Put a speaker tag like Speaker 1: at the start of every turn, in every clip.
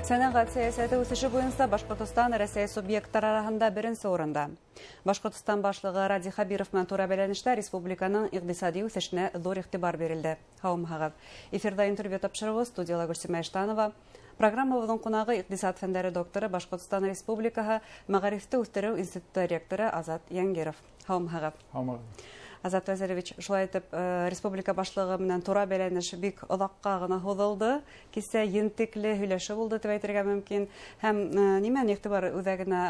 Speaker 1: Сәнәгать сәясәте үсеше буенча Башкортстан Рәсәй субъекттары арасында беренче орында. Башкортстан башлыгы Ради Хабиров белән туры бәйләнештә республиканың икътисади үсешенә зур игътибар бирелде. Һаумагыз. Эфирда интервью тапшыруы студияла Гөлсемә Иштанова. Программабызның кунагы икътисад фәннәре докторы Башкортстан Республикаһы Мәгарифте үстерү институты ректоры Азат Янгиров. Һаумагыз. Азат Вәзирович, шулай итеп, республика башлыгы менән тура бәйләнеш бик оҙаҡҡа гына һуҙылды. Кисә ентекле һөйләшеү булды дип әйтергә мөмкин. Һәм нимәне игътибар үҙәгенә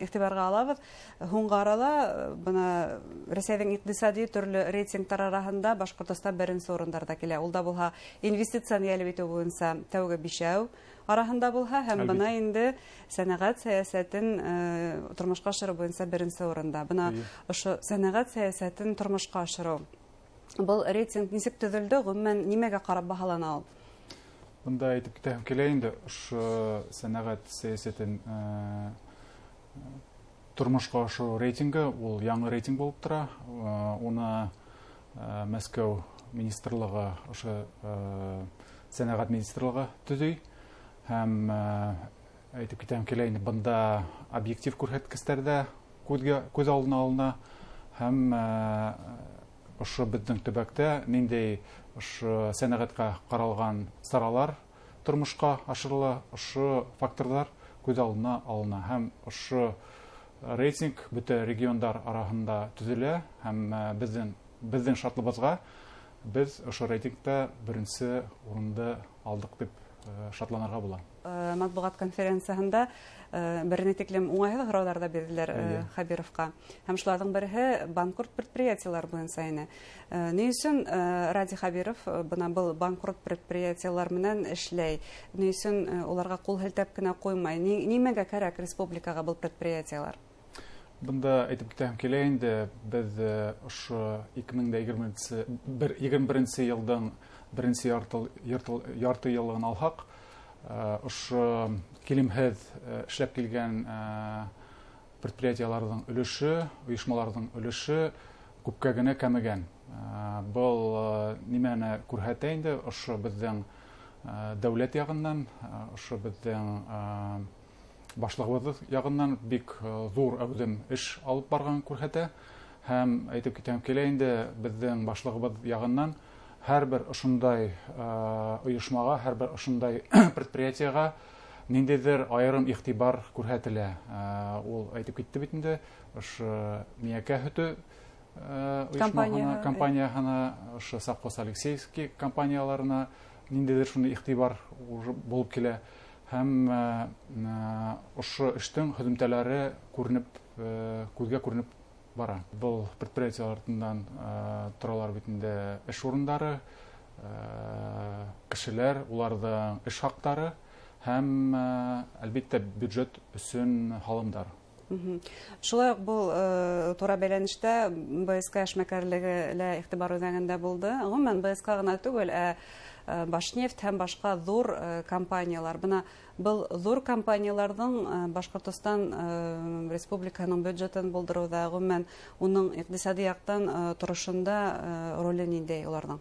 Speaker 1: игътибарға алабыҙ? Һуңғы арала бына Рәсәйҙең иҡтисади төрлө рейтингтар араһында Башҡортостан беренсе урындарҙа килә. Ул да булһа инвестицияны йәлеп итеү буйынса тәүге бишәү араһында булһа, һәм бына инде сәнәгать сәясәтен тормошҡа ашырыу буйынса беренсе урында. Бына ошо сәнәгать сәясәтен тормошҡа ашырыу. Был рейтинг нисек төҙөлдө, ғөмүмән нимәгә ҡарап баһалана ул?
Speaker 2: Бында әйтеп китәһем килә инде, ошо сәнәгать сәясәтен тормошҡа ашырыу рейтингы ул яңы рейтинг булып тора. Уны Мәскәү министрлығы, ошо сәнәгать министрлығы төҙөй. Һәм әйтеп китәм килә инде, бында объектив күрһәткестәрҙә күҙ алдына алына. Һәм ошо беҙҙең төбәктә ниндәй ошо сәнәғәткә ҡаралған саралар тормошҡа ашырыла, ошо факторҙар күҙ алдына алына. Һәм ошо рейтинг бөтә региондар араһында төҙөлә. Һәм беҙҙең шатлыбыҙға беҙ ошо рейтингта беренсе урынды алдыҡ дип шатланырға була.
Speaker 1: Матбуғат конференцияһында берне тиклем уңайһыҙ һорауҙар ҙа бирҙеләр Хабировҡа. Һәм шуларҙың береһе банкрот предприятиелар буйынса ине. Ни өсөн Ради Хабиров бына был банкрот предприятиелар менән эшләй? Ни өсөн уларға ҡул һелтәп кенә ҡуймай? Нимәгә кәрәк республикаға был предприятиелар?
Speaker 2: Бында әйтеп китәһем килә инде, беҙ ошо 2021 йылдың беренсе ярты йылын алһаҡ, ошо килемһеҙ эшләп килгән предприятиеларҙың өлөшө, ойошмаларҙың өлөшө күпкә генә кәмегән. Был нимәне күрһәтә инде, ошо беҙҙең дәүләт яғынан, ошо беҙҙең башлығыбыҙ яғынан бик ҙур әүҙем эш алып барған күрһәтә. Һәм әйтеп китәм килә инде, беҙҙең башлығыбыҙ яғынан һәр бер ошондай ойошмаға, һәр бер ошондай предприятияға ниндәйҙер айырым иғтибар күрһәтелә. Ул әйтеп китте бит инде, ошо Миәкә һөтө компанияһына, ошо Совхоз Алексеевский компанияларына ниндәйҙер шундай иғтибар булып килә. Һәм ошо эштең һөҙөмтәләре күҙгә күренеп бара. Был предприятиялардан торалар бит инде эш урындары, кешеләр, уларҙың эш хаҡтары һәм әлбиттә бюджет өсөн һалымдар.
Speaker 1: Шулай уҡ был тура бәйләнештә БСК эшмәкәрлеге лә иғтибар үҙәгендә булды. Ғөмүмән БСК ғына түгел, Башнефть һәм башҡа ҙур компаниялар. Бына был ҙур компанияларҙың Башҡортостан республиканың бюджетын булдырыуҙа, ғөмүмән уның иҡтисади яҡтан торошонда роле ниндәй уларҙың?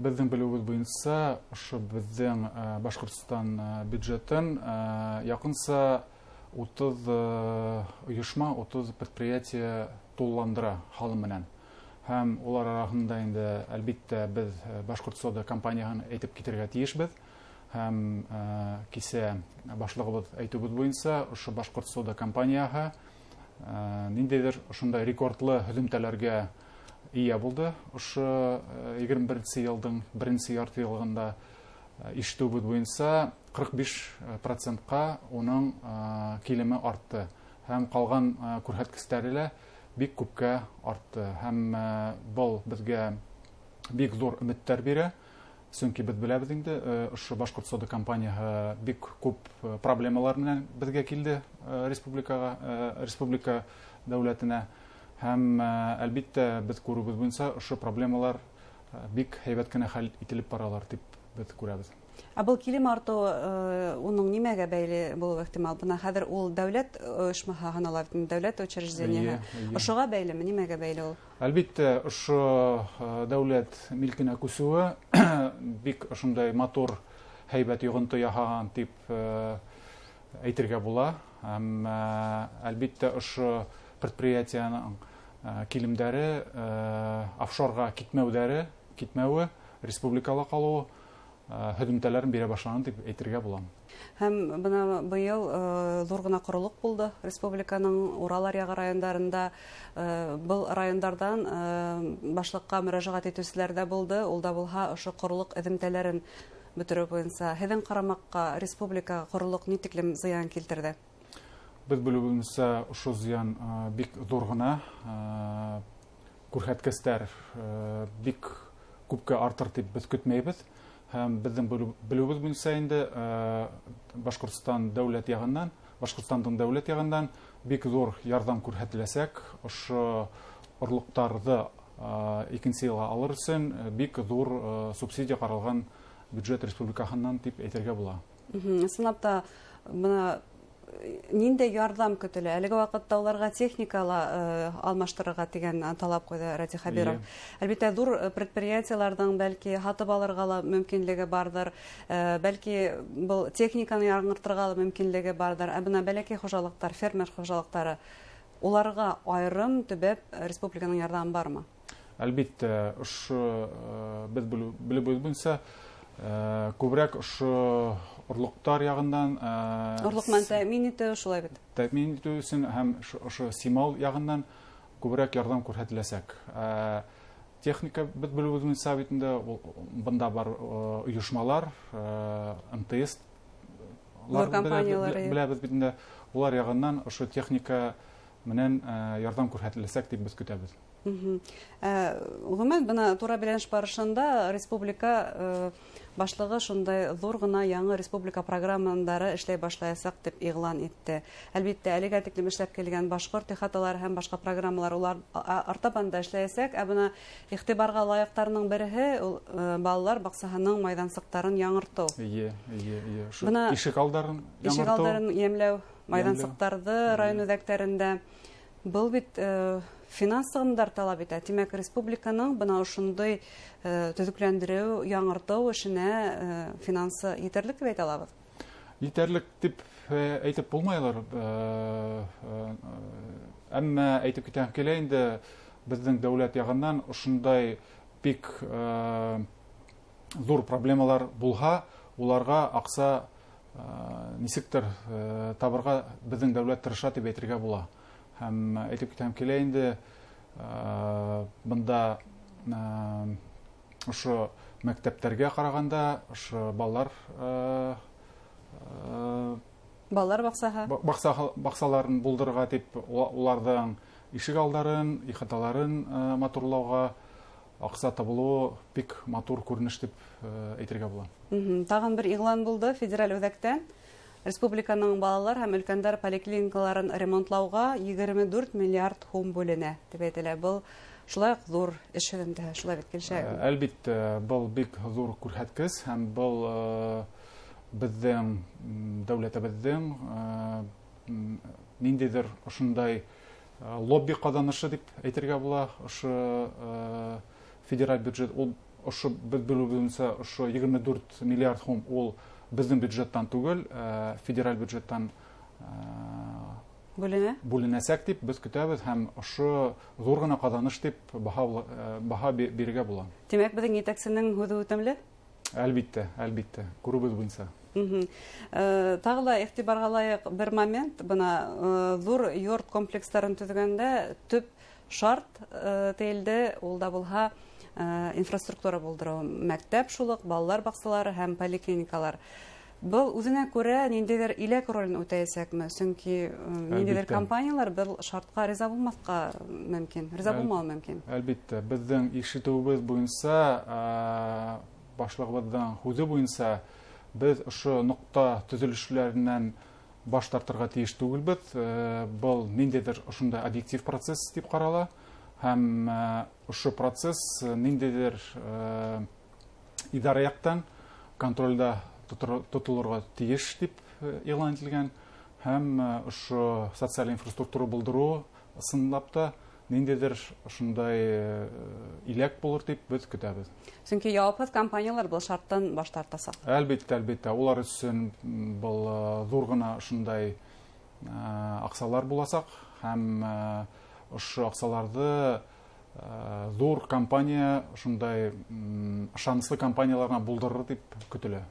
Speaker 2: Беҙҙең белеүебеҙ буйынса, ошо беҙҙең Башҡортостан бюджетын яҡынса 30 ойошма, 30 предприятие тулыландыра һалым менән. Һәм улар араһында инде әлбиттә беҙ Башҡортсода компанияһын әйтеп китергә тейешбеҙ. Һәм кисә башлығыбыҙ әйтеүбеҙ буйынса, ошо Башҡортсода компанияһы ниндәйҙер ошондай рекордлы һөҙөмтәләргә ия булды. Ошо 21 йылдың беренсе ярты йылында ишетеүбеҙ буйынса 45%-ҡа уның килеме артты. Һәм ҡалған күрһәткестәре лә бик күпкә артты. Һәм был беҙгә бик ҙур өмөттәр бирә. Сөнки беҙ беләбеҙ инде, ошо Башҡортсода компанияһы бик күп проблемалар менән беҙгә килде республика дәүләтенә. Һәм әлбиттә беҙ күреүебеҙ буйынса ошо проблемалар бик һәйбәт кенә хәл ителеп баралар дип беҙ күрәбеҙ.
Speaker 1: Был килем артыу уның нимәгә бәйле булыуы ихтимал? Бына хәҙер ул дәүләт ойошмаһы һанала, дәүләт учреждениеһы. Ошоға бәйлеме, нимәгә бәйле ул?
Speaker 2: Әлбиттә, ошо дәүләт милкенә күсеүе бик ошондай матур һәйбәт йогынты яһаган дип әйтергә була. Һәм әлбәттә ошо предприятиянең килемдәре офшорга китмәүе, республикала калуы һөҗүмтәләрен бирә башлаган дип әйтергә була.
Speaker 1: Һәм бына быел зур гына корылык булды республиканың Урал аръягы райондарында. Был райондардан башлыкка мөрәҗәгать итүчеләр дә булды. Ул да булһа ошо корылык эҙемтәләрен бетерү буенча һеҙҙең ҡарамаҡҡа республика корылык ни тиклем зыян килтерҙе?
Speaker 2: Без белүебеҙсә, ошо зыян бик ҙур гына, күрһәткестәр бик күпкә артыр дип без көтмәйбез. Һәм безнең белүебез буенча инде Башҡортостандың дәүләт ягынан бик ҙур ярҙам күрһәтеләсәк. Ошо орлоҡтарҙы икенсе йылға алыр өсөн бик ҙур субсидия ҡаралған бюджет республикаһынан дип әйтергә була.
Speaker 1: Ысынлап та бына ниндәй ярҙам көтөлә? Әлеге ваҡытта уларға техникала алмаштырырға тигән талап ҡуйҙы Ради Хәбиров. Әлбиттә, ҙур предприятиеларҙың бәлки һатып алырға ла мөмкинлеге барҙыр, бәлки был техниканы яңыртырға ла мөмкинлеге барҙыр. Ә бына бәләкәй хужалыҡтар, фермер хужалыҡтары, уларға айырым төбәп республиканың ярҙамы бармы?
Speaker 2: Әлбиттә, ошо без белүебез буйынса күберәк ошо орлоҡтар яғынан,
Speaker 1: орлоҡ тәьмин итеү, шулай бит.
Speaker 2: Тәьмин итеү өсөн һәм ошо симал яғынан күберәк ярҙам күрһәтеләсәк. Техника без белүебез буйынса бит инде бында бар ойошмалар, МТС беләбез бит инде, улар яғынан ошо техника менән ярҙам күрһәтеләсәк дип без көтәбез.
Speaker 1: Ғөмәт, бына тура бәйләнеш барышында республика башлығы шундай ҙур гына яңы республика программалары эшләй башлаясаҡ дип иғлан итте. Әлбиттә, әлегә тиклем эшләп килгән башҡорт ихаталары һәм башҡа программалар улар артабан да эшләйәсәк. Ә бына иғтибарға лайыҡтарының береһе балалар баҡсаһының майҙансыҡтарын яңыртыу.
Speaker 2: Ишек алдарын
Speaker 1: йәмләү, майҙансыҡтарҙы район үҙәктәрендә. Был бит финанс сығымдар талап итә. Тимәк, республиканың бына ошондай төҙөкләндереү, яңыртыу эшенә финансы етерлек дип әйтә алабыҙ?
Speaker 2: Етерлек дип әйтеп булмайлар. Әммә әйтеп китәм килә инде, безнең дәүләт яғынан ошондай бик зур проблемалар булһа, уларға аҡса нисектер табырға безнең дәүләт тырыша дип әйтергә була. Һәм әйтеп китәм килә инде, бында ошо мәктәптәргә ҡарағанда, ошо балалар баҡсаларын булдырырға дип, уларҙың ишек алдарын, ихаталарын матурлауға аҡса табылыуы бик матур күренеш дип әйтергә була.
Speaker 1: Тағын бер иғлан булды федераль үҙәктән. Республиканың балалар һәм өлкәндәр поликлиникаларын ремонтлауға 24 миллиард һум бүленә дип әйтелә. Был шулай ҙур эш һөҙөмтәһе, шулай бит килешәме?
Speaker 2: Әлбиттә, был бик ҙур күрһәткес һәм был безнең дәүләтебеҙҙең ниндәйҙер ошондай лобби ҡаҙанышы дип әйтергә була. Ошо федераль бюджет, ошо без белүебеҙсә, ошо 24 миллиард һум ул безнең бюджеттан түгел, федераль бюджеттан бүленәсәк дип без көтәбез һәм ошо ҙур гына ҡаҙаныш дип баһа бирергә була.
Speaker 1: Тимәк, беҙҙең етәксенең һүҙе үтемле?
Speaker 2: Әлбиттә, күрүбеҙ буйынса.
Speaker 1: Тағы ла иғтибарға лайыҡ бер момент, бына ҙур йорт комплекстарын төҙөгәндә төп шарт тейелде, ул да булһа инфраструктура булдырыу. Мәктәп шулыҡ, балалар баҡсалары һәм поликлиникалар. Был үҙенә күрә ниндәйҙер иләк ролен үтәйәсәкме? Сөнки ниндәйҙер компаниялар был шартҡа риза булмаҫҡа мөмкин, риза булмауы мөмкин.
Speaker 2: Әлбиттә, беҙҙең ишетеүебеҙ буйынса, башлығыбыҙҙың һүҙе буйынса, без ошо ноҡта төҙөлөшләренән баш тартырға тейеш түгелбеҙ. Был ниндәйҙер ошондай объектив процесс дип ҡарала. Һәм ошо процесс ниндәйҙер идара яҡтан контролдә тотолорға тейеш дип иғлан ителгән. Һәм ошо социаль инфраструктура булдырыу ысынлап та ниндидер шундай иләк булыр дип без көтәбез.
Speaker 1: Чөнки яуапсыз компаниялар был шарттан баш тартасы.
Speaker 2: Әлбәттә, улар өчен был зур гына шундай аксалар буласак, һәм ошо аксаларды зур компания шундай ышанычлы компанияларга булдырыр дип көтелә.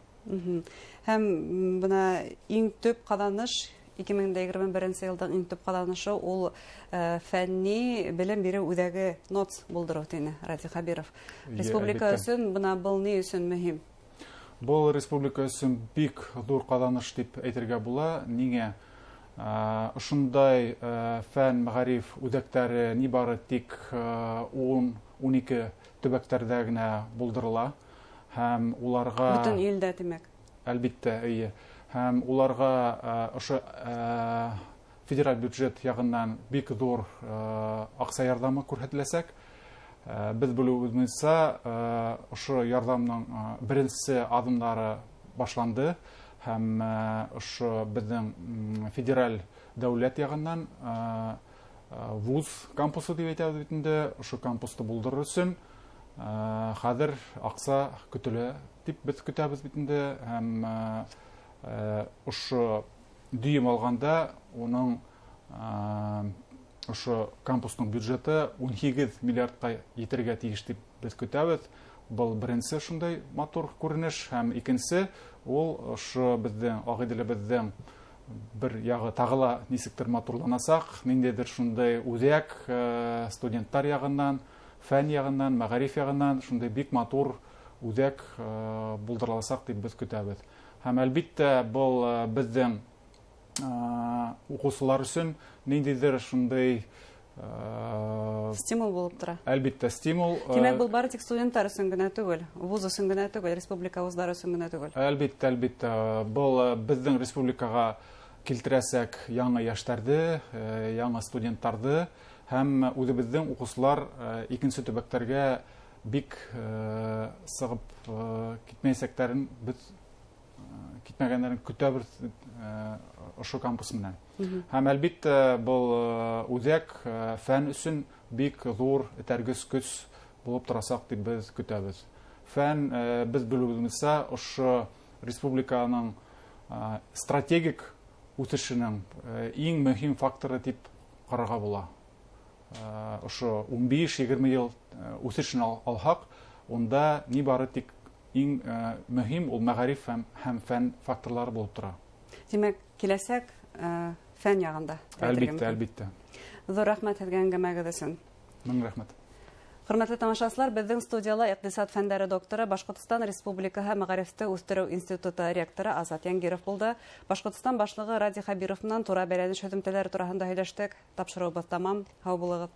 Speaker 1: Һәм бuna иң төп казаныш 2021 елда иң төп казанышы ул фәнни белем бирү үзәге НОЦ булдыру тине Ради Хабиров. Республика өчен бuna был ни өчен мөһим?
Speaker 2: Бұл республика өчен бик зур казаныш дип әйтергә була. Нигә? Ошондай фән мәгариф үзәкләре нибары тик 10-12 төбәктәрдә генә булдырыла һәм уларга
Speaker 1: Бөтен илдә димәк.
Speaker 2: Әлбәттә, һәм уларга ошо федераль бюджет ягыннан бик зур акча ярдәме күрсәтеләсәк, без белүебезчә ошо ярдәмнең беренче адымнары башланды һәм ошо безнең федераль дәүләт ягыннан вуз кампусы дип әйтәбез бит инде, ошо кампусты булдырыр өчен хәзер акча көтелә дип без көтәбез бит инде, һәм ошо дүйім алганда уның ошо кампустың бюджеты 18 миллиардка етергә тиеш дип без көтәбез. Бұл беренче шундай матур күренеш, һәм икенчесе ул ошо безнең агыйделебездән бер ягы тагыла нисектер матурланасак, ниндидер шундай үзәк студентлар ягыннан, фән ягыннан, мәгариф ягыннан шундай бик матур үзәк булдырыласак дип без көтәбез. Һәм әлбәттә бұл безнең укучылар өчен ниндидер шундай
Speaker 1: стимул булып тора.
Speaker 2: Әлбәттә стимул.
Speaker 1: Димәк, бұл бары тик студентлар өчен генә түгел, вуз өчен генә түгел, республика вузлары өчен генә түгел.
Speaker 2: Әлбәттә, бұл безнең республикага килтерәсәк яңа яшьләрне, яңа студентларны һәм үзебезнең укучылар икенче төбәктәргә бик сыгып китмәсәкләрен без китмәгәннәрен көтәбез ошо кампус менән. Һәм әлбәттә бұл үзәк фән өчен бик зур этәргес көч булып торасак дип без көтәбез. Фән без белүебезчә ошо республиканың стратегик үсешенең иң мөһим факторы дип карарга була. Ошо 15-20 ел үсешен алһак, онда нибары тик иң мөһим ул мәгариф һәм фән факторлары булып тора.
Speaker 1: Димәк, киләсәк фән ягында.
Speaker 2: Әлбәттә.
Speaker 1: Зур рәхмәт һеҙгә әңгәмәгеҙ өсөн.
Speaker 2: Мең рәхмәт.
Speaker 1: Хөрмәтле тамашасылар, безнең студияла иҡтисад фәндәре докторы, Башҡортостан Республикаһы мәғарифты үҫтереү институты ректоры Азат Яңгиров булды. Башҡортостан башлығы Ради Хабиров менән тура бәйләнеш һөҙөмтәләре тураһында һөйләштек. Тапшырыуыбыҙ тамам. Һау булығыҙ.